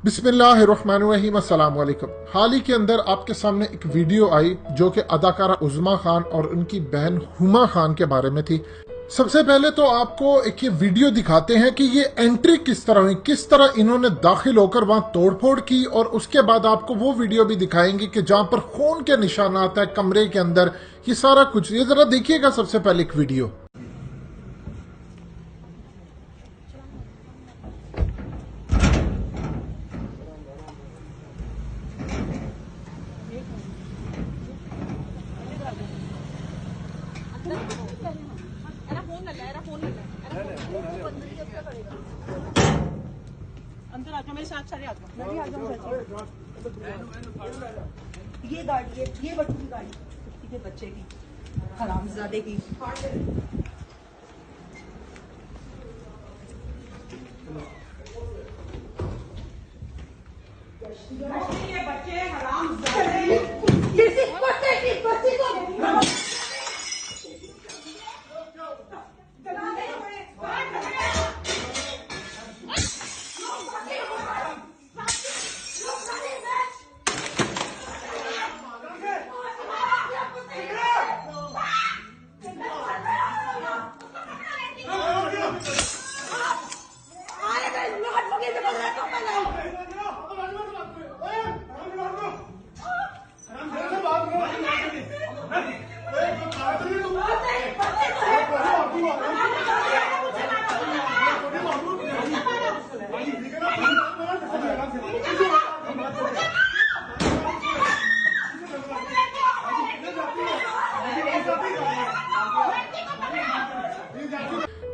बिस्मिल्लाहिर्रहमानिर्रहीम, अस्सलाम वालेकुम। हाल ही के अंदर आपके सामने एक वीडियो आई जो कि अदाकारा उज़मा खान और उनकी बहन हुमा खान के बारे में थी। सबसे पहले तो आपको एक ये वीडियो दिखाते हैं कि ये एंट्री किस तरह हुई, किस तरह इन्होंने दाखिल होकर वहां तोड़फोड़ की, और उसके बाद आपको वो वीडियो भी दिखाएंगे कि जहां पर खून के निशानात है कमरे के अंदर, ये सारा कुछ। ये जरा देखिएगा सबसे पहले एक वीडियो। अंदर आ जाओ, मेरे साथ सारे आ जाओ। मैं भी आ जाऊँ। ये गाड़ी है, ये बच्चों की गाड़ी, किसी के बच्चे की, हरामजादे की। ये बच्चे हरामजादे किसी बच्चे की बच्ची को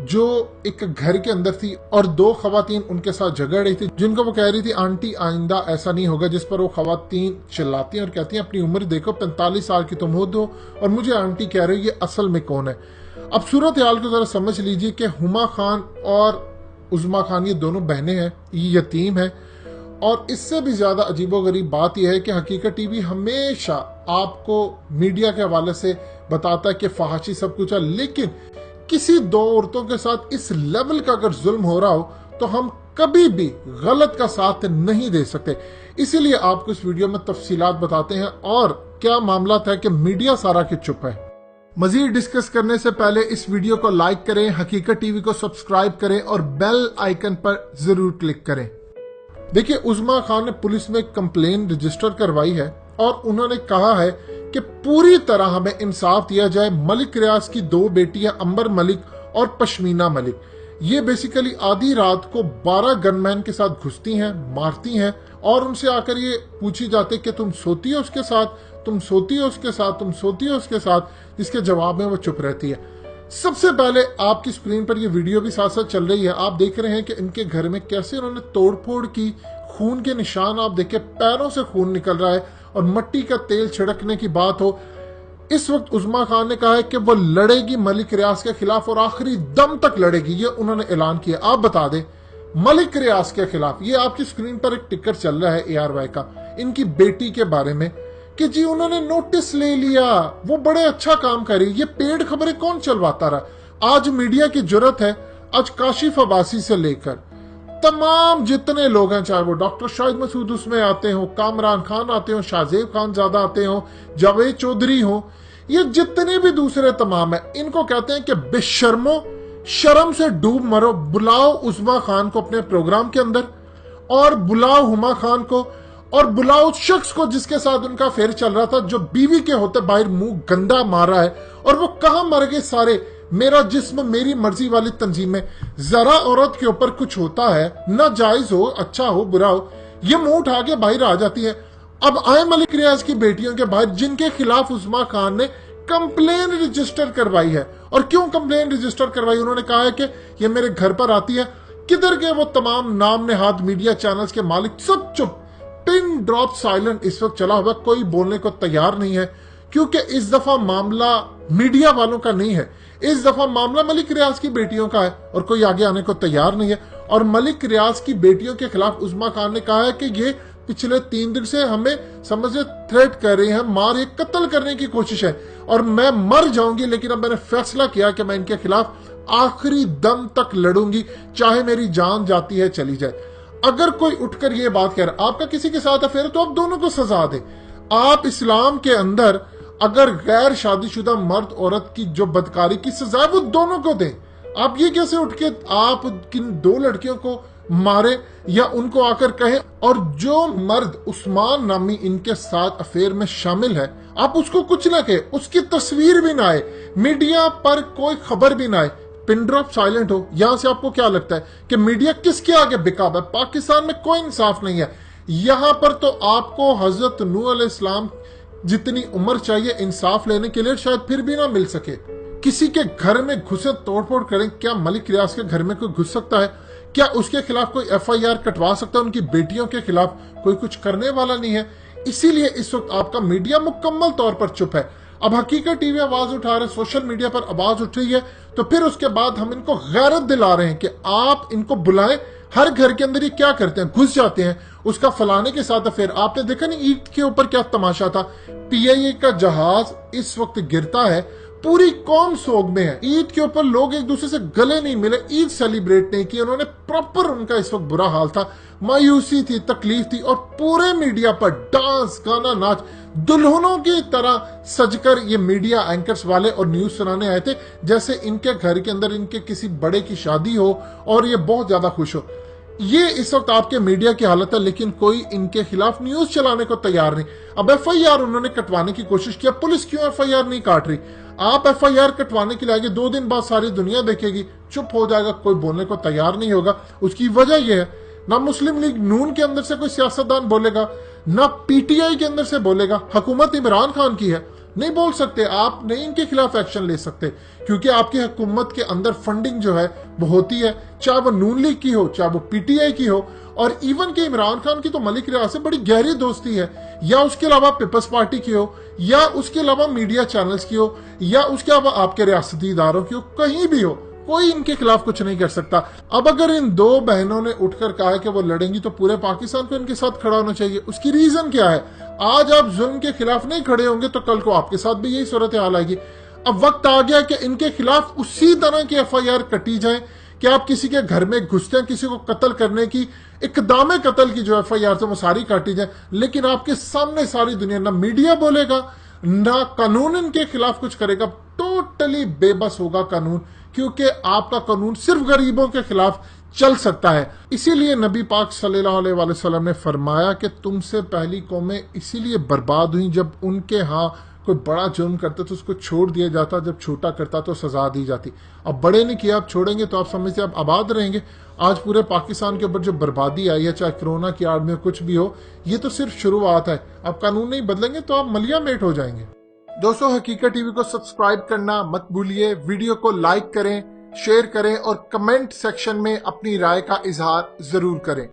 जो एक घर के अंदर थी और दो खवातीन उनके साथ झगड़ रही थी, जिनको वो कह रही थी आंटी आइंदा ऐसा नहीं होगा, जिस पर वो खवातीन चिल्लाती हैं और कहती हैं अपनी उम्र देखो, 45 साल की तुम हो और मुझे आंटी कह रही हो, ये असल में कौन है। अब सूरत हाल को जरा समझ लीजिए कि हुमा खान और उज़मा खान ये दोनों बहनें हैं, ये यतीम है। और इससे भी ज्यादा अजीबोगरीब बात यह है कि हकीकत टीवी हमेशा आपको मीडिया के हवाले से बताता है कि फहाशी सब कुछ है, लेकिन किसी दो औरतों के साथ इस लेवल का अगर जुल्म हो रहा हो तो हम कभी भी गलत का साथ नहीं दे सकते। इसीलिए आपको इस वीडियो में तफसीलात बताते हैं और क्या मामला है कि मीडिया सारा के चुप है। मजीद डिस्कस करने से पहले इस वीडियो को लाइक करें, हकीकत टीवी को सब्सक्राइब करें और बेल आइकन पर जरूर क्लिक करें। देखिए, उज़मा खान ने पुलिस में कंप्लेन रजिस्टर करवाई है और उन्होंने कहा है कि पूरी तरह हमें इंसाफ दिया जाए। मलिक रियाज की दो बेटियां अंबर मलिक और पश्मीना मलिक, ये बेसिकली आधी रात को 12 गनमैन के साथ घुसती हैं, मारती हैं और उनसे आकर ये पूछी जाती है कि तुम सोती हो उसके साथ, तुम सोती हो उसके साथ, तुम सोती हो उसके साथ, जिसके जवाब में वो चुप रहती है। सबसे पहले आपकी स्क्रीन पर ये वीडियो भी साथ साथ चल रही है, आप देख रहे हैं कि इनके घर में कैसे उन्होंने तोड़फोड़ की, खून के निशान आप देखिए, पैरों से खून निकल रहा है और मट्टी का तेल छिड़कने की बात हो। इस वक्त उज़मा खान ने कहा है कि वो लड़ेगी मलिक रियाज के खिलाफ और आखिरी दम तक लड़ेगी, ये उन्होंने ऐलान किया। आप बता दें, मलिक रियाज के खिलाफ, ये आपकी स्क्रीन पर एक टिकर चल रहा है ARY का, इनकी बेटी के बारे में कि जी उन्होंने नोटिस ले लिया, वो बड़े अच्छा काम कर रही। ये पेड़ खबरें कौन चलवाता रहा। आज मीडिया की जरूरत है, आज काशिफ अब्बासी से लेकर तमाम जितने लोग हैं, चाहे वो डॉक्टर शाहिद मसूद उसमें आते हो, कामरान खान आते हो, शाहजेब खान ज्यादा आते हो, जावेद चौधरी हो, ये जितने भी दूसरे तमाम है, इनको कहते हैं कि बेशर्मो, शर्म से डूब मरो। बुलाओ उज़मा खान को अपने प्रोग्राम के अंदर और बुलाओ हुमा खान को और बुलाओ उस शख्स को जिसके साथ उनका फेर चल रहा था, जो बीवी के होते बाहर मुंह गंदा मारा है। और वो कहां मर गए सारे। मेरा जिस्म मेरी मर्जी वाली तंजीम में जरा औरत के ऊपर कुछ होता है, ना जायज हो, अच्छा हो, बुरा हो, ये मुंह उठा के बाहर आ जाती है। अब आए मलिक रियाज की बेटियों के बाहर, जिनके खिलाफ उज़मा खान ने कंप्लेन रजिस्टर करवाई है। और क्यों कंप्लेन रजिस्टर करवाई, उन्होंने कहा है कि ये मेरे घर पर आती है। किधर गए वो तमाम नाम नेहाद मीडिया चैनल्स के मालिक, सब चुप, पिन ड्रॉप साइलेंट इस वक्त चला हुआ, कोई बोलने को तैयार नहीं है। क्योंकि इस दफा मामला मीडिया वालों का नहीं है, इस दफा मामला मलिक रियाज की बेटियों का है और कोई आगे आने को तैयार नहीं है। और मलिक रियाज की बेटियों के खिलाफ उज़मा खान ने कहा है कि ये पिछले 3 दिन से हमें समझे थ्रेट कर रहे हैं, मार ये कत्ल करने की कोशिश है और मैं मर जाऊंगी, लेकिन अब मैंने फैसला किया कि मैं इनके खिलाफ आखिरी दम तक लड़ूंगी, चाहे मेरी जान जाती है चली जाए। अगर कोई उठकर ये बात कह रहा आपका किसी के साथ अफेयर है तो आप दोनों को सजा दें। आप इस्लाम के अंदर अगर गैर शादीशुदा मर्द औरत की जो बदकारी की सजा है वो दोनों को दें। आप ये कैसे उठ के आप किन दो लड़कियों को मारे या उनको आकर कहे, और जो मर्द उस्मान नामी इनके साथ अफेयर में शामिल है आप उसको कुछ ना कहे, उसकी तस्वीर भी ना आए, मीडिया पर कोई खबर भी ना आए, पिन ड्रॉप साइलेंट हो। यहां से आपको क्या लगता है कि मीडिया किसके आगे बिकाब है? पाकिस्तान में कोई इंसाफ नहीं है। यहां पर तो आपको हजरत नूह अलैहिस्सलाम जितनी उम्र चाहिए इंसाफ लेने के लिए शायद फिर भी ना मिल सके। किसी के घर में घुसे तोड़फोड़ करें, क्या मलिक रियाज के घर में कोई घुस सकता है? क्या उसके खिलाफ कोई FIR कटवा सकता है? उनकी बेटियों के खिलाफ कोई कुछ करने वाला नहीं है। इसीलिए इस वक्त आपका मीडिया मुकम्मल तौर पर चुप है। अब हकीकत टीवी आवाज उठा रहे, सोशल मीडिया पर आवाज उठ रही है, तो फिर उसके बाद हम इनको गैरत दिला रहे हैं कि आप इनको बुलाएं। हर घर के अंदर ये क्या करते हैं, घुस जाते हैं, उसका फलाने के साथ अफेयर। आपने देखा नहीं ईद के ऊपर क्या तमाशा था? PIA का जहाज इस वक्त गिरता है, पूरी कौम सोग में है। ईद के ऊपर लोग एक दूसरे से गले नहीं मिले, ईद सेलिब्रेट नहीं की उन्होंने, प्रॉपर उनका इस वक्त बुरा हाल था, मायूसी थी, तकलीफ थी, और पूरे मीडिया पर डांस, गाना, नाच, दुल्हनों की तरह सजकर ये मीडिया एंकर्स वाले और न्यूज सुनाने आए थे जैसे इनके घर के अंदर इनके किसी बड़े की शादी हो और ये बहुत ज्यादा खुश हो। ये इस वक्त आपके मीडिया की हालत है, लेकिन कोई इनके खिलाफ न्यूज चलाने को तैयार नहीं। अब FIR उन्होंने कटवाने की कोशिश किया, पुलिस क्यों FIR नहीं काट रही? आप FIR कटवाने के लिए आगे 2 दिन बाद सारी दुनिया देखेगी, चुप हो जाएगा, कोई बोलने को तैयार नहीं होगा। उसकी वजह यह है ना मुस्लिम लीग नून के अंदर से कोई सियासतदान बोलेगा, ना PTI के अंदर से बोलेगा। हुकूमत इमरान खान की है, नहीं बोल सकते, आप नहीं इनके खिलाफ एक्शन ले सकते, क्योंकि आपकी हुकूमत के अंदर फंडिंग जो है वो होती है, चाहे वो नून लीग की हो, चाहे वो PTI की हो, और इवन के इमरान खान की तो मलिक रियाज से बड़ी गहरी दोस्ती है, या उसके अलावा पीपल्स पार्टी की हो, या उसके अलावा मीडिया चैनल्स की हो, या उसके अलावा आपके रियासती इदारों की हो, कहीं भी हो, कोई इनके खिलाफ कुछ नहीं कर सकता। अब अगर इन 2 बहनों ने उठकर कहा है कि वो लड़ेंगी तो पूरे पाकिस्तान को इनके साथ खड़ा होना चाहिए। उसकी रीजन क्या है? आज आप जुल्म के खिलाफ नहीं खड़े होंगे तो कल को आपके साथ भी यही सूरत हाल आएगी। अब वक्त आ गया कि इनके खिलाफ उसी तरह की FIR कटी जाए कि आप किसी के घर में घुसते हैं, किसी को कत्ल करने की, इकदाम कत्ल की जो FIR से वो सारी काटी जाए, लेकिन आपके सामने सारी दुनिया, ना मीडिया बोलेगा ना कानून इनके खिलाफ कुछ करेगा। टोटली बेबस होगा कानून, क्योंकि आपका कानून सिर्फ गरीबों के खिलाफ चल सकता है। इसीलिए नबी पाक सल्लल्लाहु अलैहि वसल्लम ने फरमाया कि तुमसे पहली कौमें इसीलिए बर्बाद हुई जब उनके यहाँ कोई बड़ा जुर्म करता तो उसको छोड़ दिया जाता, जब छोटा करता तो सजा दी जाती। अब बड़े ने किया, आप छोड़ेंगे तो आप समझते आप आबाद रहेंगे। आज पूरे पाकिस्तान के ऊपर जो बर्बादी आई है, चाहे कोरोना की आड़ में कुछ भी हो, ये तो सिर्फ शुरुआत है। आप कानून नहीं बदलेंगे तो आप मलिया मेट हो जाएंगे। दोस्तों, हकीकत टीवी को सब्सक्राइब करना मत भूलिए, वीडियो को लाइक करें, शेयर करें और कमेंट सेक्शन में अपनी राय का इजहार जरूर करें।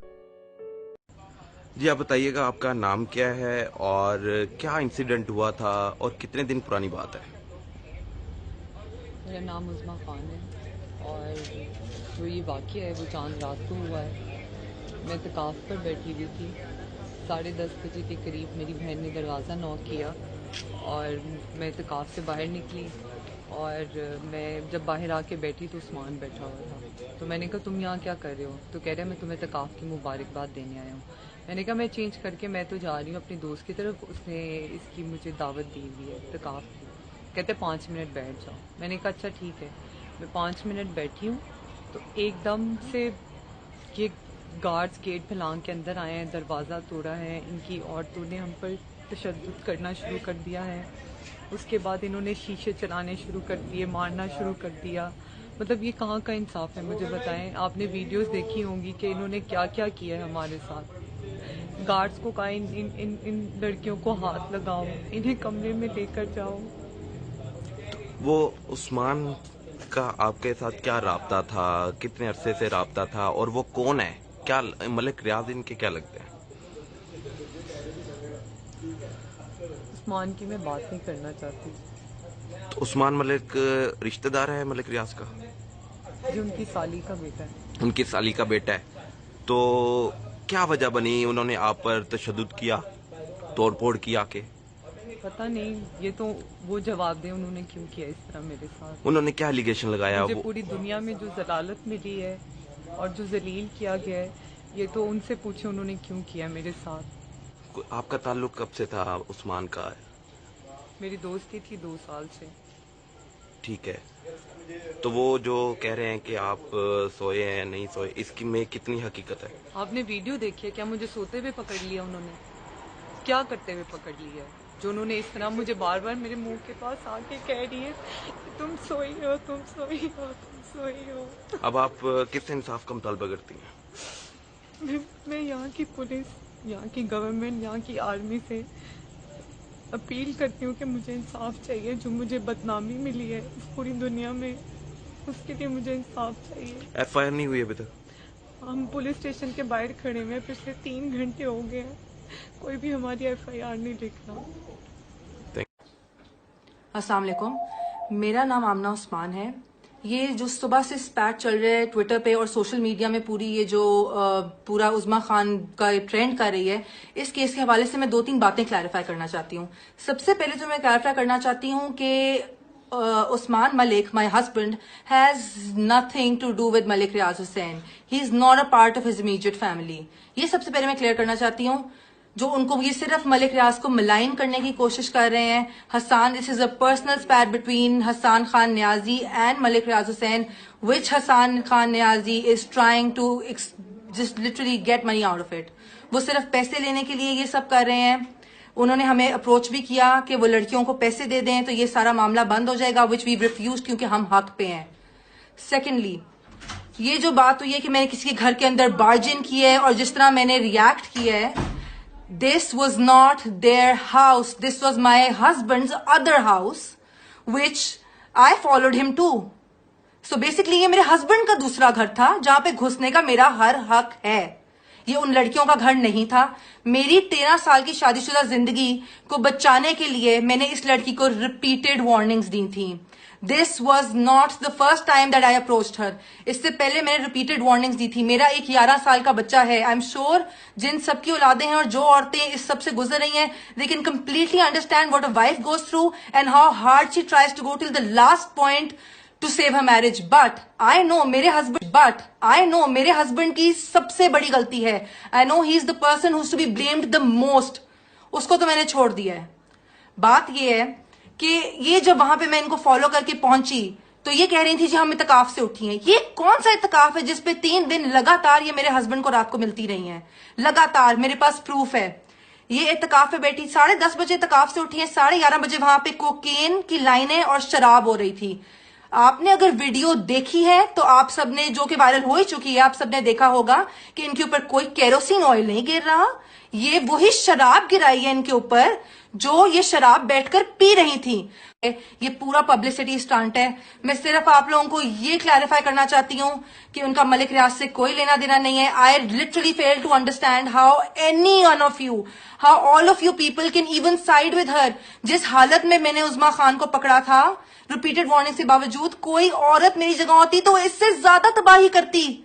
जी, आप बताइएगा आपका नाम क्या है और क्या इंसिडेंट हुआ था और कितने दिन पुरानी बात है? मेरा नाम उज़मा खान है और जो ये वाक़या है वो चांद रात को हुआ है। मैं इत्काफ़ पर बैठी हुई थी, 10:30 बजे के करीब मेरी बहन ने दरवाज़ा नॉक किया और मैं इत्काफ़ से बाहर निकली और मैं जब बाहर आके बैठी तो उस्मान बैठा हुआ था। तो मैंने कहा तुम यहाँ क्या कर रहे हो? तो कह रहा है मैं तुम्हें इत्काफ़ की मुबारकबाद देने आया हूँ। मैंने कहा मैं चेंज करके मैं तो जा रही हूँ अपनी दोस्त की तरफ, उसने इसकी मुझे दावत दी हुई है इत्काफ़ की। कहते 5 मिनट बैठ जाओ। मैंने कहा अच्छा ठीक है। मैं 5 मिनट बैठी हूँ तो एकदम से ये गार्ड्स गेट फैलांग के अंदर आए हैं, दरवाज़ा तोड़ा है, इनकी औरतों ने हम पर तशद्दुद करना शुरू कर दिया है। उसके बाद इन्होंने शीशे चलाने शुरू कर दिए, मारना शुरू कर दिया। मतलब ये कहाँ का इंसाफ है, मुझे बताएं। आपने वीडियोस देखी होंगी कि इन्होंने क्या क्या किया है हमारे साथ। गार्ड्स को कहा इन लड़कियों को हाथ लगाओ, इन्हें कमरे में लेकर जाओ। वो उस्मान का आपके साथ क्या राब्ता था, कितने अरसे से राब्ता था और वो कौन है? क्या मलिक रियाज इनके क्या लगते हैं? उस्मान की मैं बात नहीं करना चाहती। तो उस्मान मलिक रिश्तेदार है मलिक रियाज का? जो उनकी साली का बेटा है। उनकी साली का बेटा है। तो क्या वजह बनी, उन्होंने आप पर तशद्दुद किया, तोड़फोड़ किया के? पता नहीं, ये तो वो जवाब दें उन्होंने क्यों किया इस तरह मेरे साथ। उन्होंने क्या एलिगेशन लगाया? मुझे पूरी दुनिया में जो जलालत मिली है और जो जलील किया गया है, ये तो उनसे पूछे उन्होंने क्यों किया मेरे साथ। आपका ताल्लुक कब से था उस्मान का? मेरी दोस्ती थी 2 साल से। ठीक है, तो वो जो कह रहे हैं कि आप सोए हैं नहीं सोए, इसकी में कितनी हकीकत है? आपने वीडियो देखी है क्या? मुझे सोते हुए पकड़ लिया उन्होंने, क्या करते हुए पकड़ लिया है? जो उन्होंने इस तरह मुझे बार बार मेरे मुंह के पास आके कह रही है तुम सोई हो, तुम सोई हो, तुम सोई हो। अब आप किस इंसाफ का मुतालबा करती हैं? मैं यहाँ की पुलिस, यहाँ की गवर्नमेंट, यहाँ की आर्मी से अपील करती हूँ कि मुझे इंसाफ चाहिए। जो मुझे बदनामी मिली है इस पूरी दुनिया में, उसके लिए मुझे इंसाफ चाहिए। FIR नहीं हुई अभी तक? हम पुलिस स्टेशन के बाहर खड़े हुए हैं, पिछले 3 घंटे हो गए हैं, कोई भी हमारी FIR नहीं लिख रहा। अस्सलाम वालेकुम, मेरा नाम आमना उस्मान है। ये जो सुबह से स्पैट चल रहा है ट्विटर पे और सोशल मीडिया में, पूरी ये जो पूरा उज़्मा खान का ट्रेंड कर रही है, इस केस के हवाले से मैं 2-3 बातें क्लैरिफाई करना चाहती हूँ। सबसे पहले तो मैं क्लैरिफाई करना चाहती हूँ कि Usman Malik, my husband, has nothing to do with Malik Riaz Hussain. He is not a part of his immediate family. ये सबसे पहले मैं क्लियर करना चाहती हूँ। जो उनको ये सिर्फ मलिक रियाज को मलाइन करने की कोशिश कर रहे हैं। Hassan, this is a personal spat between Hassan Khan Niazi and Malik Riaz Hussain, which Hassan Khan Niazi is trying to just literally get money out of it. वो सिर्फ पैसे लेने के लिए ये सब कर रहे हैं। उन्होंने हमें अप्रोच भी किया कि वो लड़कियों को पैसे दे दें तो ये सारा मामला बंद हो जाएगा, विच वी रिफ्यूज, क्योंकि हम हक पे हैं। सेकेंडली, ये जो बात हुई है कि मैंने किसी के घर के अंदर बार्ज इन किया है और जिस तरह मैंने रिएक्ट किया है, this was not their house, this was my husband's other house which I followed him to. So basically ये मेरे हस्बैंड का दूसरा घर था जहां पे घुसने का मेरा हर हक है। ये उन लड़कियों का घर नहीं था। मेरी 13 साल की शादीशुदा जिंदगी को बचाने के लिए मैंने इस लड़की को रिपीटेड वार्निंग्स दी थी। This was not the first time that I approached her. इससे पहले मैंने रिपीटेड वार्निंग्स दी थी। मेरा एक 11 साल का बच्चा है। आई एम श्योर जिन सबकी औलादें हैं और जो औरतें इस सब से गुजर रही हैं, they can completely understand what a wife goes through and how hard she tries to go till the last point to save her marriage. But I know मेरे हस्बैंड की सबसे बड़ी गलती है। I know he is the person who's to be blamed the most. उसको तो मैंने छोड़ दिया है। बात ये है कि ये जब वहां पे मैं इनको फॉलो करके पहुंची तो ये कह रही थी जी हम इत्तकाफ से उठी हैं। ये कौन सा इत्तकाफ है जिसपे 3 दिन लगातार ये मेरे हस्बैंड को रात को मिलती रही हैं? लगातार मेरे पास प्रूफ है। ये इत्तकाफ पे बैठी, 10:30 बजे इत्तकाफ से उठी है, 11:30 बजे वहां पे कोकेन की लाइनें और शराब हो रही थी। आपने अगर वीडियो देखी है तो आप सबने, जो कि वायरल हो ही चुकी है, आप सबने देखा होगा कि इनके ऊपर कोई केरोसिन ऑयल नहीं गिर रहा। ये वही शराब गिराई है इनके ऊपर जो ये शराब बैठकर पी रही थी। ये पूरा पब्लिसिटी स्टंट है। मैं सिर्फ आप लोगों को ये क्लैरिफाई करना चाहती हूँ कि उनका मलिक रियाज से कोई लेना देना नहीं है। I literally fail to understand how any one of you, how all of you people can even side with her. जिस हालत में मैंने उज़्मा खान को पकड़ा था, रिपीटेड वार्निंग के बावजूद, कोई औरत मेरी जगह होती तो इससे ज्यादा तबाही करती,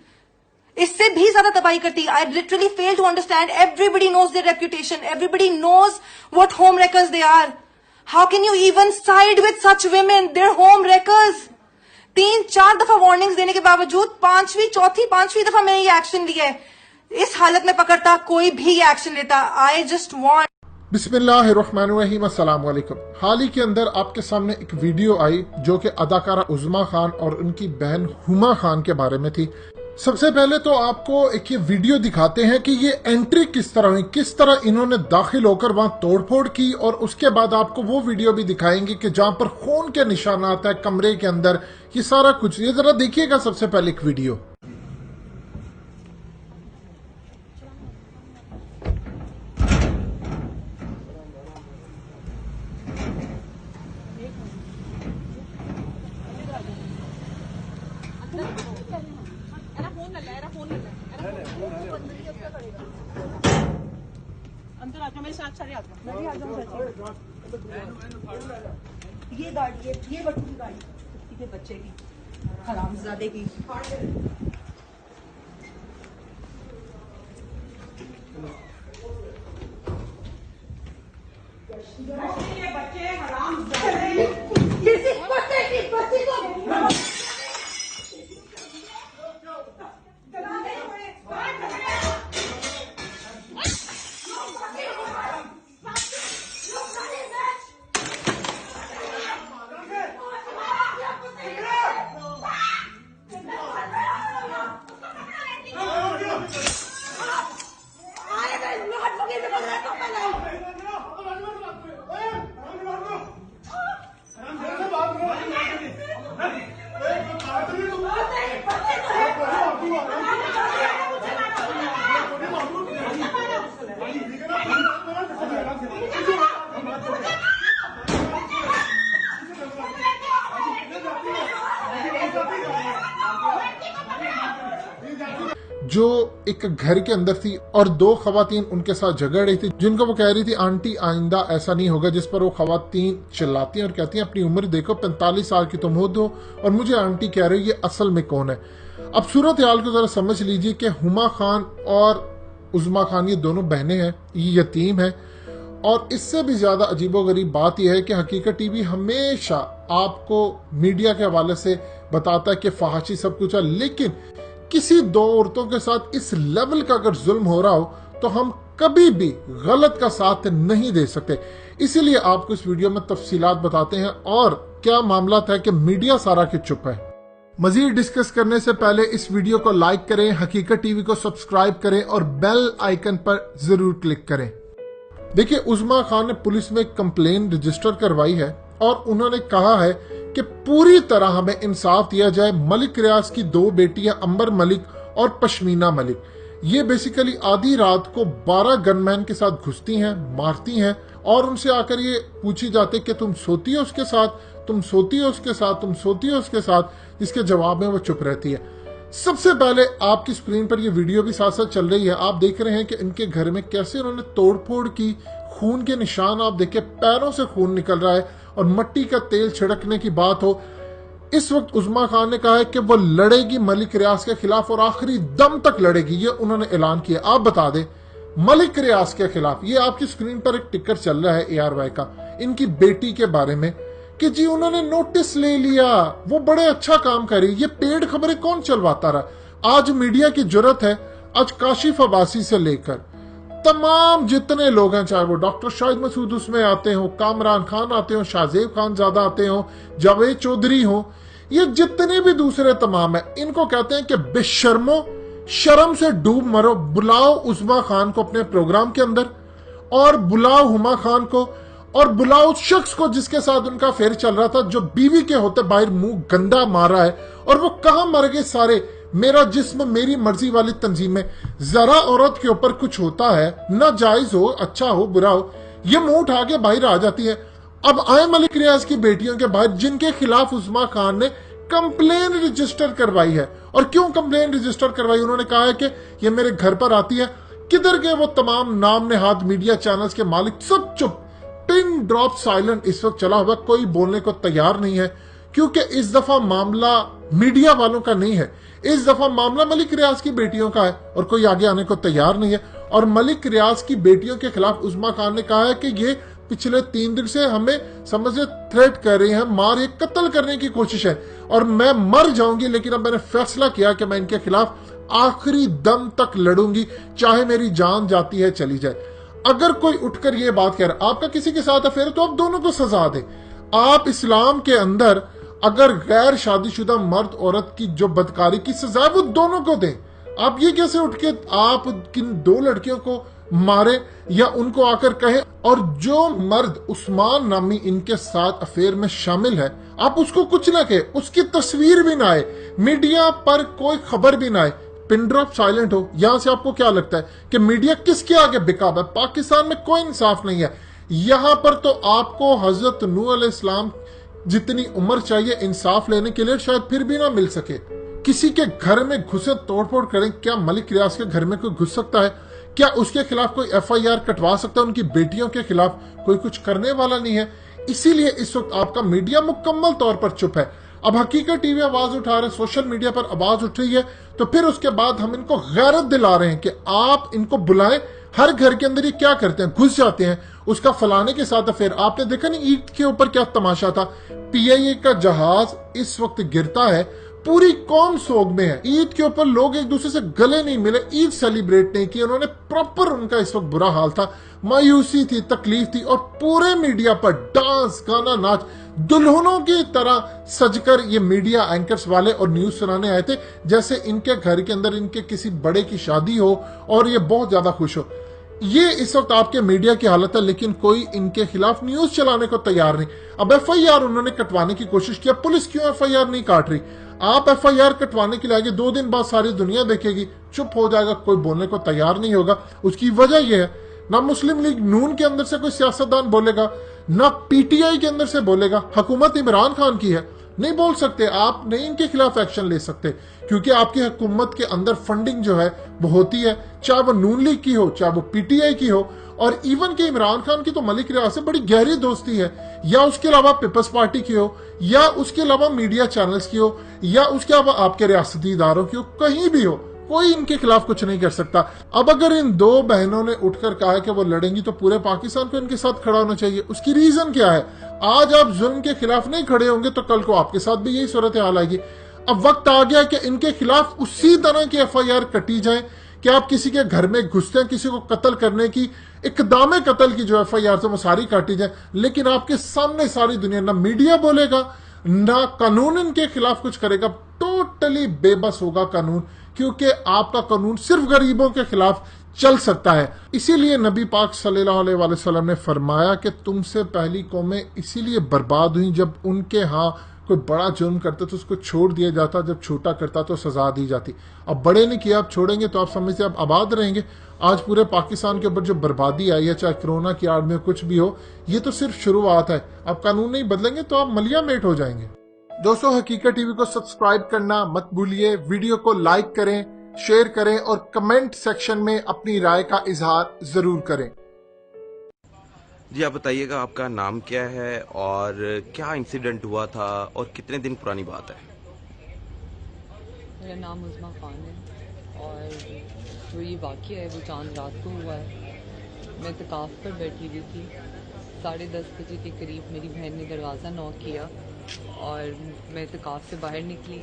इससे भी ज्यादा तबाही करती। I literally fail to understand. Everybody knows their reputation, everybody knows what home wreckers they are. How can you even side with such women? Their home wreckers. 3-4 दफा वार्निंग्स देने के बावजूद 5वीं दफा मैंने ये एक्शन लिया है। इस हालत में पकड़ता कोई भी ये एक्शन लेता। I just want. बिस्मिल्लाहिर्रहमानिर्रहीम, अस्सलाम वालेकुम। हाल ही के अंदर आपके सामने एक वीडियो आई जो कि अदाकारा उज़्मा खान और उनकी बहन हुमा खान के बारे में थी। सबसे पहले तो आपको एक ये वीडियो दिखाते हैं कि ये एंट्री किस तरह हुई, किस तरह इन्होंने दाखिल होकर वहां तोड़फोड़ की, और उसके बाद आपको वो वीडियो भी दिखाएंगे कि जहां पर खून के निशानात है कमरे के अंदर, ये सारा कुछ। ये जरा देखिएगा सबसे पहले एक वीडियो। अंदर आ जाओ, मेरे साथ सारे आ जाओ। मैं भी आ जाऊँ। ये गाड़ी है, ये बच्चों की गाड़ी, किसी के बच्चे की, हरामजादे की। ये बच्चे हरामजादे, किसी कुत्ते की बच्ची को चला नहीं हुए। रहे तो बनाओ। जो एक घर के अंदर थी और दो खवातीन उनके साथ झगड़ रही थी, जिनको वो कह रही थी आंटी आइंदा ऐसा नहीं होगा, जिस पर वो खवातीन चिल्लाती हैं और कहती हैं अपनी उम्र देखो 45 साल की तुम हो और मुझे आंटी कह रही हो, ये असल में कौन है। अब सूरत हाल को जरा समझ लीजिए कि हुमा खान और उज़मा खान ये दोनों बहनें हैं, ये यतीम है। और इससे भी ज्यादा अजीबोगरीब बात यह है कि हकीकत टीवी हमेशा आपको मीडिया के हवाले से बताता है कि फहाशी सब कुछ है, लेकिन किसी दो औरतों के साथ इस लेवल का अगर जुल्म हो रहा हो तो हम कभी भी गलत का साथ नहीं दे सकते। इसीलिए आपको इस वीडियो में तफसीलात बताते हैं और क्या मामला है कि मीडिया सारा के चुप है। मजीद डिस्कस करने से पहले इस वीडियो को लाइक करें, हकीकत टीवी को सब्सक्राइब करें और बेल आइकन पर जरूर क्लिक करें। देखिए, उज़मा खान ने पुलिस में कंप्लेन रजिस्टर करवाई है और उन्होंने कहा है कि पूरी तरह हमें इंसाफ दिया जाए। मलिक रियाज की दो बेटियां अंबर मलिक और पश्मीना मलिक, ये बेसिकली आधी रात को 12 गनमैन के साथ घुसती हैं, मारती हैं और उनसे आकर ये पूछी जाती है कि तुम सोती हो उसके साथ, तुम सोती हो उसके साथ, तुम सोती हो उसके साथ, जिसके जवाब में वो चुप रहती है। सबसे पहले आपकी स्क्रीन पर ये वीडियो भी साथ साथ चल रही है, आप देख रहे हैं कि इनके घर में कैसे उन्होंने तोड़फोड़ की, खून के निशान आप देखिए, पैरों से खून निकल रहा है और मिट्टी का तेल छिड़कने की बात हो। इस वक्त उज़मा खान ने कहा है कि वो लड़ेगी मलिक रियाज के खिलाफ और आखिरी दम तक लड़ेगी, ये उन्होंने ऐलान किया। आप बता दें मलिक रियाज के खिलाफ, ये आपकी स्क्रीन पर एक टिकर चल रहा है ARY का, इनकी बेटी के बारे में कि जी उन्होंने नोटिस ले लिया, वो बड़े अच्छा काम कर रही। ये पेड़ खबरें कौन चलवाता रहा। आज मीडिया की जरूरत है, आज काशिफ अब्बासी से लेकर तमाम जितने लोग हैं, चाहे वो डॉक्टर शाहिद मसूद उसमें आते हो, कामरान खान आते हो, शाहजेब खान ज्यादा आते हो, जावेद चौधरी हो, ये जितने भी दूसरे तमाम है, इनको कहते हैं कि बेशर्मो, शर्म से डूब मरो। बुलाओ उज़मा खान को अपने प्रोग्राम के अंदर और बुलाओ हुमा खान को और बुलाओ उस शख्स को जिसके साथ उनका अफेयर चल रहा था, जो बीवी के होते बाहर मुंह गंदा मारा है। और वो कहां मर गए सारे। मेरा जिस्म मेरी मर्जी वाली तंजीम में जरा औरत के ऊपर कुछ होता है, ना जायज हो, अच्छा हो, बुरा हो, ये मुंह उठा के बाहर आ जाती है। अब आए मलिक रियाज की बेटियों के बाहर, जिनके खिलाफ उज़मा खान ने कंप्लेन रजिस्टर करवाई है। और क्यों कंप्लेन रजिस्टर करवाई, उन्होंने कहा है कि ये मेरे घर पर आती है। किधर गए वो तमाम नाम नेहाद मीडिया चैनल्स के मालिक, सब चुप, पिन ड्रॉप साइलेंट इस वक्त चला हुआ, कोई बोलने को तैयार नहीं है। क्योंकि इस दफा मामला मीडिया वालों का नहीं है, इस दफा मामला मलिक रियाज की बेटियों का है और कोई आगे आने को तैयार नहीं है। और मलिक रियाज की बेटियों के खिलाफ उज़मा खान ने कहा है कि ये पिछले 3 दिन से हमें समझ थ्रेट कर रही हैं, मार ये कत्ल करने की कोशिश है और मैं मर जाऊंगी, लेकिन अब मैंने फैसला किया कि मैं इनके खिलाफ आखिरी दम तक लड़ूंगी, चाहे मेरी जान जाती है चली जाए। अगर कोई उठकर ये बात कह रहा है आपका किसी के साथ अफेयर, तो आप दोनों को सजा दे। आप इस्लाम के अंदर अगर गैर शादीशुदा मर्द औरत की जो बदकारी की सजा वो दोनों को दें। आप ये कैसे उठ के आप किन 2 लड़कियों को मारे या उनको आकर कहे। और जो मर्द उस्मान नामी इनके साथ अफेयर में शामिल है, आप उसको कुछ ना कहे, उसकी तस्वीर भी ना आए, मीडिया पर कोई खबर भी ना आए, पिन ड्रॉप साइलेंट हो। यहां से आपको क्या लगता है कि मीडिया किसके आगे बिकाब है? पाकिस्तान में कोई इंसाफ नहीं है। यहां पर तो आपको हजरत नूह अलैहिस्सलाम जितनी उम्र चाहिए इंसाफ लेने के लिए, शायद फिर भी ना मिल सके। किसी के घर में घुसे तोड़फोड़ करें, क्या मलिक रियाज के घर में कोई घुस सकता है? क्या उसके खिलाफ कोई FIR कटवा सकता है? उनकी बेटियों के खिलाफ कोई कुछ करने वाला नहीं है। इसीलिए इस वक्त आपका मीडिया मुकम्मल तौर पर चुप है। अब हकीकत टीवी आवाज उठा रहे, सोशल मीडिया पर आवाज उठ रही है, तो फिर उसके बाद हम इनको गैरत दिला रहे हैं कि आप इनको बुलाएं। हर घर के अंदर ये क्या करते हैं, घुस जाते हैं, उसका फलाने के साथ अफेयर। आपने देखा नहीं ईद के ऊपर क्या तमाशा था, PIA का जहाज इस वक्त गिरता है, पूरी कौम सोग में है। ईद के ऊपर लोग एक दूसरे से गले नहीं मिले, ईद सेलिब्रेट नहीं की उन्होंने, प्रॉपर उनका इस वक्त बुरा हाल था, मायूसी थी, तकलीफ थी। और पूरे मीडिया पर डांस, गाना, नाच, दुल्हनों की तरह सजकर ये मीडिया एंकर्स वाले और न्यूज सुनाने आए थे, जैसे इनके घर के अंदर इनके किसी बड़े की शादी हो और ये बहुत ज्यादा खुश हो। ये इस वक्त आपके मीडिया की हालत है, लेकिन कोई इनके खिलाफ न्यूज चलाने को तैयार नहीं। अब FIR उन्होंने कटवाने की कोशिश किया, पुलिस क्यों FIR नहीं काट रही? आप FIR कटवाने के लिए आगे 2 दिन बाद सारी दुनिया देखेगी, चुप हो जाएगा, कोई बोलने को तैयार नहीं होगा। उसकी वजह यह है, ना मुस्लिम लीग नून के अंदर से कोई सियासतदान बोलेगा, ना PTI के अंदर से बोलेगा। हुकूमत इमरान खान की है, नहीं बोल सकते, आप नहीं इनके खिलाफ एक्शन ले सकते, क्योंकि आपकी हुकूमत के अंदर फंडिंग जो है वो होती है, चाहे वो नून लीग की हो, चाहे वो PTI की हो, और इवन के इमरान खान की तो मलिक रियाज से बड़ी गहरी दोस्ती है, या उसके अलावा पीपल्स पार्टी की हो, या उसके अलावा मीडिया चैनल्स की हो, या उसके अलावा आपके रियासती इदारों की हो, कहीं भी हो, कोई इनके खिलाफ कुछ नहीं कर सकता। अब अगर इन 2 बहनों ने उठकर कहा है कि वो लड़ेंगी, तो पूरे पाकिस्तान को इनके साथ खड़ा होना चाहिए। उसकी रीजन क्या है? आज आप जुल्म के खिलाफ नहीं खड़े होंगे तो कल को आपके साथ भी यही सूरत हाल आएगी। अब वक्त आ गया कि इनके खिलाफ उसी तरह की FIR कटी जाए कि आप किसी के घर में घुसते हैं, किसी को कत्ल करने की, इकदाम कत्ल की जो FIR से वो सारी काटी जाए, लेकिन आपके सामने सारी दुनिया, ना मीडिया बोलेगा, ना कानून इनके खिलाफ कुछ करेगा। टोटली बेबस होगा कानून, क्योंकि आपका कानून सिर्फ गरीबों के खिलाफ चल सकता है। इसीलिए नबी पाक सल्लल्लाहु अलैहि वसल्लम ने फरमाया कि तुमसे पहली कौमें इसीलिए बर्बाद हुई, जब उनके यहाँ कोई बड़ा जुर्म करता तो उसको छोड़ दिया जाता, जब छोटा करता तो सजा दी जाती। अब बड़े ने किया, आप छोड़ेंगे तो आप समझते आप आबाद रहेंगे। आज पूरे पाकिस्तान के ऊपर जो बर्बादी आई है, चाहे कोरोना की आड़ में कुछ भी हो, ये तो सिर्फ शुरुआत है। आप कानून नहीं बदलेंगे तो आप मलिया मेट हो जाएंगे। दोस्तों, हकीकत टीवी को सब्सक्राइब करना मत भूलिए, वीडियो को लाइक करें, शेयर करें और कमेंट सेक्शन में अपनी राय का इजहार जरूर करें। जी, आप बताइएगा आपका नाम क्या है और क्या इंसिडेंट हुआ था और कितने दिन पुरानी बात है? मेरा नाम उज़्मा खान है और जो ये वाक़या है वो चांद रात को हुआ है। मैं तकाफ पर बैठी हुई थी, 10:30 बजे के करीब मेरी बहन ने दरवाज़ा नॉक किया और मैं तकाफ से बाहर निकली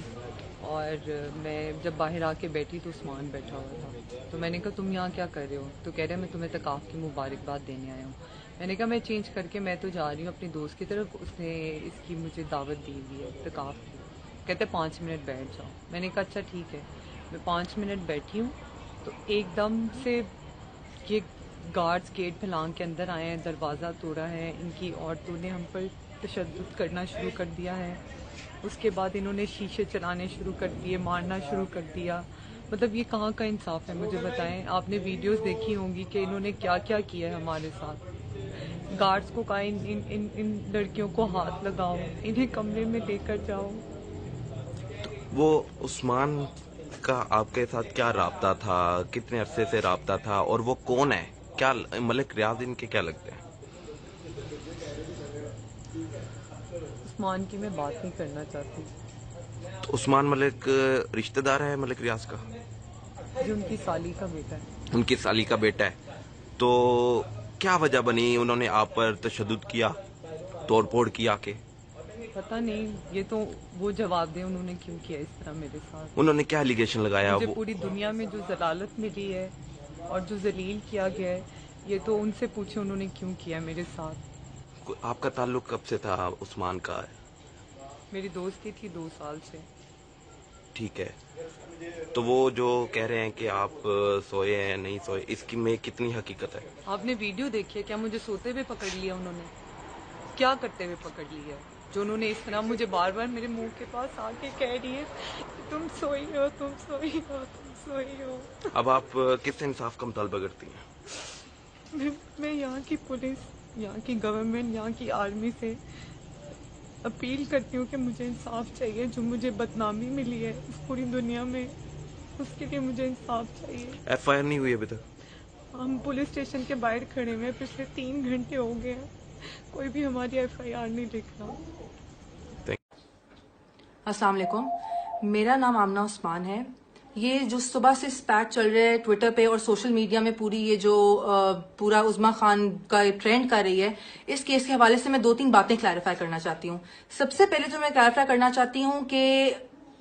और मैं जब बाहर आके बैठी तो उस्मान बैठा हुआ था। तो मैंने कहा तुम यहाँ क्या कर रहे हो? तो कह रहे मैं तुम्हें तकाफ की मुबारकबाद देने आया हूँ। मैंने कहा मैं चेंज करके मैं तो जा रही हूँ अपनी दोस्त की तरफ, उसने इसकी मुझे दावत दी हुई है तकाफ की। कहते 5 मिनट बैठ जाओ। मैंने कहा अच्छा ठीक है। मैं 5 मिनट बैठी हूँ तो एकदम से ये गार्ड्स गेट फैलांग के अंदर आए हैं, दरवाज़ा तोड़ा है, इनकी औरतों ने हम पर तशद्दुद करना शुरू कर दिया है। उसके बाद इन्होंने शीशे चलाने शुरू कर दिए, मारना शुरू कर दिया। मतलब ये कहाँ का इंसाफ है, मुझे बताएं। आपने वीडियोस देखी होंगी कि इन्होंने क्या क्या किया है हमारे साथ। गार्ड्स को कहा इन लड़कियों को हाथ लगाओ, इन्हें कमरे में लेकर जाओ। वो उस्मान का आपके साथ क्या राब्ता था, कितने अरसे से राब्ता था, और वो कौन है? क्या मलिक रियाज इनके क्या लगते हैं? उस्मान की मैं बात नहीं करना चाहती। तो उस्मान मलिक रिश्तेदार है मलिक रियाज का? जो उनकी साली का बेटा है। उनकी साली का बेटा है। तो क्या वजह बनी, उन्होंने आप पर तशद्दुद किया, तोड़फोड़ किया के? पता नहीं, ये तो वो जवाब दें उन्होंने क्यों किया इस तरह मेरे साथ। उन्होंने क्या एलिगेशन लगाया? मुझे वो पूरी दुनिया में जो जलालत मिली है और जो जलील किया गया है, ये तो उनसे पूछे उन्होंने क्यों किया मेरे साथ। आपका ताल्लुक कब से था उस्मान का? मेरी दोस्ती थी 2 साल से। ठीक है, तो वो जो कह रहे हैं कि आप सोए हैं नहीं सोए, इसकी में कितनी हकीकत है? आपने वीडियो देखी है क्या? मुझे सोते हुए पकड़ लिया उन्होंने, क्या करते हुए पकड़ लिया? जो उन्होंने इस तरह मुझे बार बार मेरे मुंह के पास आके कह रही है तुम सोई हो, तुम सोई हो, तुम सोई हो। अब आप किस इंसाफ का मुतालबा करती हैं? मैं यहाँ की पुलिस, यहाँ की गवर्नमेंट, यहाँ की आर्मी से अपील करती हूँ कि मुझे इंसाफ चाहिए। जो मुझे बदनामी मिली है इस पूरी दुनिया में, उसके लिए मुझे इंसाफ चाहिए। FIR नहीं हुई अभी तक? हम पुलिस स्टेशन के बाहर खड़े हुए हैं, पिछले 3 घंटे हो गए हैं, कोई भी हमारी FIR नहीं लिख रहा। अस्सलाम वालेकुम, मेरा नाम आमना उस्मान है। ये जो सुबह से स्पैट चल रहा है ट्विटर पे और सोशल मीडिया में, पूरी ये जो पूरा उज़्मा खान का ट्रेंड कर रही है, इस केस के हवाले से मैं 2-3 बातें क्लैरिफाई करना चाहती हूँ। सबसे पहले तो मैं क्लैरिफाई करना चाहती हूँ कि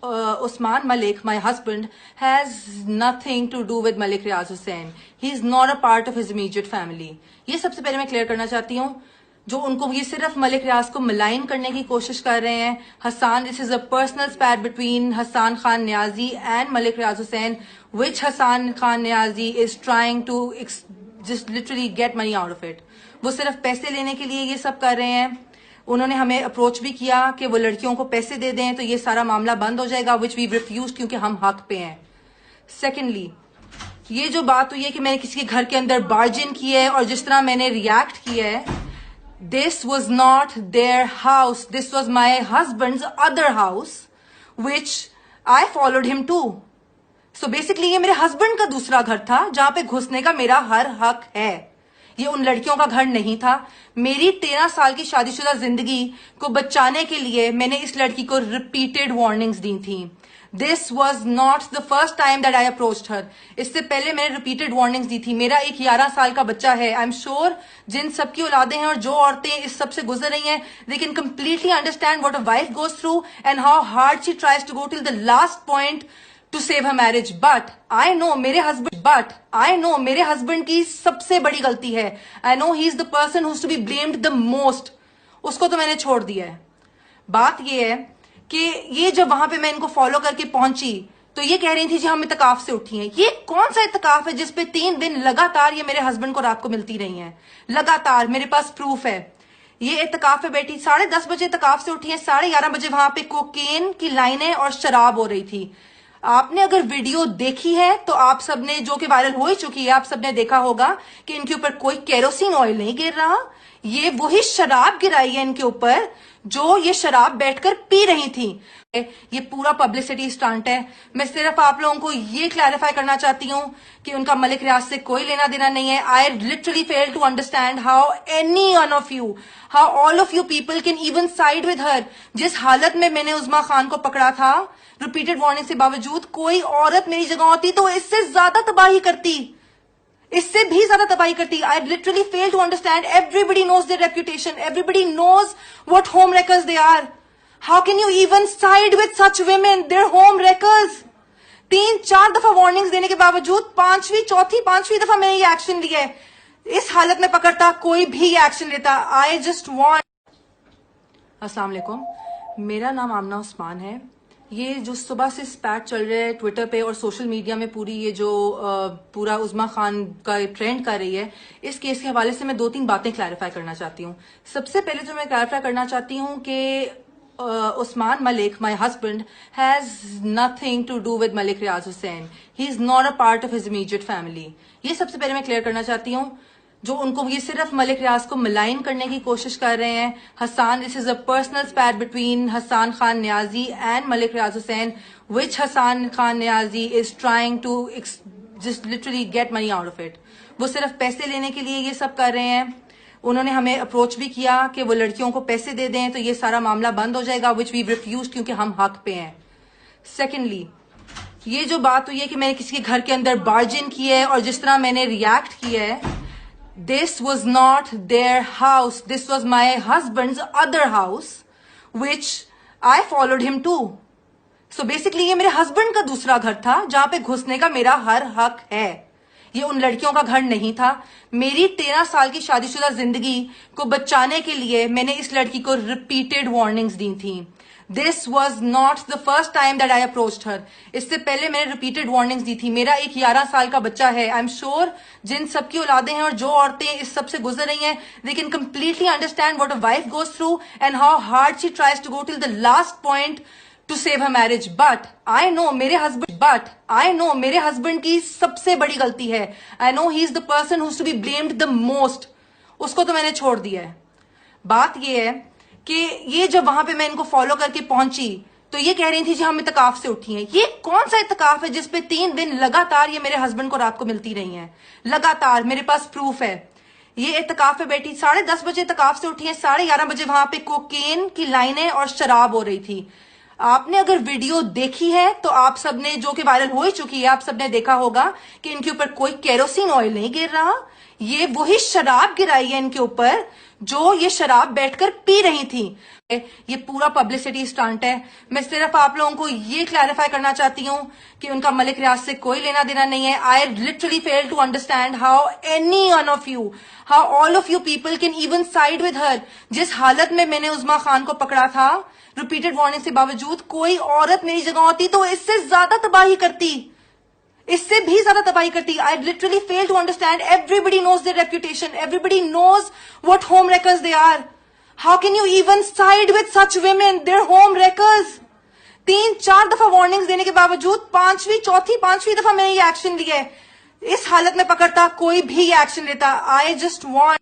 Usman Malik, my husband, has nothing to do with Malik Riaz Hussain. He is not a part of his immediate family. ये सबसे पहले मैं क्लियर करना चाहती हूँ। जो उनको ये सिर्फ मलिक रियाज को मलाइन करने की कोशिश कर रहे हैं। Hassan, this is a personal spat between Hassan Khan Niazi and Malik Riaz Hussain, which Hassan Khan Niazi is trying to just literally get money out of it. वो सिर्फ पैसे लेने के लिए ये सब कर रहे हैं। उन्होंने हमें अप्रोच भी किया कि वो लड़कियों को पैसे दे दें तो ये सारा मामला बंद हो जाएगा, विच वी रिफ्यूज क्योंकि हम हक पे हैं। सेकेंडली, ये जो बात हुई है कि मैंने किसी के घर के अंदर बार्जिन किया है और जिस तरह मैंने रिएक्ट किया है, this was not their house, this was my husband's other house which I followed him to. So basically ये मेरे हस्बैंड का दूसरा घर था जहां पे घुसने का मेरा हर हक है। ये उन लड़कियों का घर नहीं था। मेरी 13 साल की शादीशुदा जिंदगी को बचाने के लिए मैंने इस लड़की को रिपीटेड वार्निंग्स दी थी। This was not the first time that I approached her. इससे पहले मैंने रिपीटेड वार्निंग्स दी थी। मेरा एक 11 साल का बच्चा है। आई एम श्योर जिन सबकी औलादें हैं और जो औरतें इस सब से गुजर रही हैं, they can completely understand what a wife goes through and how hard she tries to go till the last point to save her marriage। But I know मेरे हस्बैंड की सबसे बड़ी गलती है। I know he is the person who is to be blamed the most. उसको तो मैंने छोड़ दिया है। बात ये है कि ये जब वहां पे मैं इनको फॉलो करके पहुंची तो ये कह रही थी जी हम इत्तेकाफ से उठी हैं। ये कौन सा इत्तेकाफ है जिसपे 3 दिन लगातार ये मेरे हस्बैंड को रात को मिलती रही हैं? लगातार मेरे पास प्रूफ है। ये इत्तेकाफ पे बैठी 10:30 बजे इत्तेकाफ से उठी है, 11:30 बजे वहां पे कोकेन की लाइनें और शराब हो रही थी। आपने अगर वीडियो देखी है तो आप सबने, जो कि वायरल हो ही चुकी है, आप सबने देखा होगा कि इनके ऊपर कोई केरोसिन ऑयल नहीं गिर रहा। ये वही शराब गिराई है इनके ऊपर जो ये शराब बैठकर पी रही थी। ये पूरा पब्लिसिटी स्टंट है। मैं सिर्फ आप लोगों को ये क्लैरिफाई करना चाहती हूँ कि उनका मलिक रियाज से कोई लेना देना नहीं है। I literally fail to understand how any one of you, how all of you people can even side with her. जिस हालत में मैंने उस्मा खान को पकड़ा था, रिपीटेड वार्निंग के बावजूद, कोई औरत मेरी जगह होती तो इससे ज्यादा तबाही करती, इससे भी ज्यादा तबाही करती। I literally fail to understand. Everybody knows their reputation, everybody knows what home wreckers they are. How can you even side with such women? Their home wreckers. 3-4 दफा वार्निंग्स देने के बावजूद चौथी पांचवी दफा मैंने ये एक्शन लिया है। इस हालत में पकड़ता कोई भी ये एक्शन लेता। I just want. अस्सलाम वालेकुम, मेरा नाम आमना उस्मान है। ये जो सुबह से स्पैट चल रहा है ट्विटर पे और सोशल मीडिया में, पूरी ये जो पूरा उस्मा खान का ट्रेंड कर रही है, इस केस के हवाले से मैं 2-3 बातें क्लैरिफाई करना चाहती हूँ। सबसे पहले तो मैं क्लैरिफाई करना चाहती हूँ कि Usman Malik, my husband, has nothing to do with Malik Riaz Hussain. He is not a part of his immediate family. ये सबसे पहले मैं क्लियर करना चाहती हूँ। जो उनको, ये सिर्फ मलिक रियाज को मलाइन करने की कोशिश कर रहे हैं। Hassan, this is a personal spat between Hassan Khan Niazi and Malik Riaz Hussain, which Hassan Khan Niazi is trying to just literally get money out of it. वो सिर्फ पैसे लेने के लिए ये सब कर रहे हैं। उन्होंने हमें अप्रोच भी किया कि वो लड़कियों को पैसे दे दें तो ये सारा मामला बंद हो जाएगा, विच वी रिफ्यूज क्योंकि हम हक पे हैं। सेकेंडली, ये जो बात हुई है कि मैंने किसी के घर के अंदर बार्जिन किया है और जिस तरह मैंने रिएक्ट किया है, this was not their house, this was my husband's other house which I followed him to। so basically ये मेरे हस्बैंड का दूसरा घर था जहां पे घुसने का मेरा हर हक है। ये उन लड़कियों का घर नहीं था। मेरी 13 साल की शादीशुदा जिंदगी को बचाने के लिए मैंने इस लड़की को रिपीटेड वार्निंग्स दी थी। This was not the first time that I approached her. इससे पहले मैंने रिपीटेड वार्निंग्स दी थी। मेरा एक 11 साल का बच्चा है। आई एम श्योर जिन सबकी औलादें हैं और जो औरतें इस सब से गुजर रही हैं, they can completely understand what a wife goes through and how hard she tries to go till the last point to save her marriage। But I know मेरे हस्बैंड की सबसे बड़ी गलती है। I know he is the person who is to be blamed the most. उसको तो मैंने छोड़ दिया है। बात ये है कि ये जब वहां पे मैं इनको फॉलो करके पहुंची तो ये कह रही थी जी हम इत्तेकाफ से उठी हैं। ये कौन सा इत्तेकाफ है जिसपे 3 दिन लगातार ये मेरे हस्बैंड को रात को मिलती रही हैं? लगातार मेरे पास प्रूफ है। ये इत्तेकाफ पे बैठी 10:30 बजे इत्तेकाफ से उठी है, 11:30 बजे वहां पे कोकेन की लाइनें और शराब हो रही थी। आपने अगर वीडियो देखी है तो आप सबने, जो कि वायरल हो ही चुकी है, आप सबने देखा होगा कि इनके ऊपर कोई केरोसिन ऑयल नहीं गिर रहा। ये वही शराब गिराई है इनके ऊपर जो ये शराब बैठकर पी रही थी। ये पूरा पब्लिसिटी स्टंट है। मैं सिर्फ आप लोगों को ये क्लैरिफाई करना चाहती हूँ कि उनका मलिक रियाज से कोई लेना देना नहीं है। I literally fail to understand how any one of you, how all of you people can even side with her. जिस हालत में मैंने उस्मा खान को पकड़ा था, रिपीटेड वार्निंग के बावजूद, कोई औरत मेरी जगह होती तो इससे ज्यादा तबाही करती, इससे भी ज्यादा तबाही करती। I literally fail to understand. Everybody knows their reputation, everybody knows what home wreckers they are. How can you even side with such women? Their home wreckers. 3-4 दफा वार्निंग्स देने के बावजूद चौथी पांचवी दफा मैंने ये एक्शन लिया है। इस हालत में पकड़ता, कोई भी ये एक्शन लेता। I just want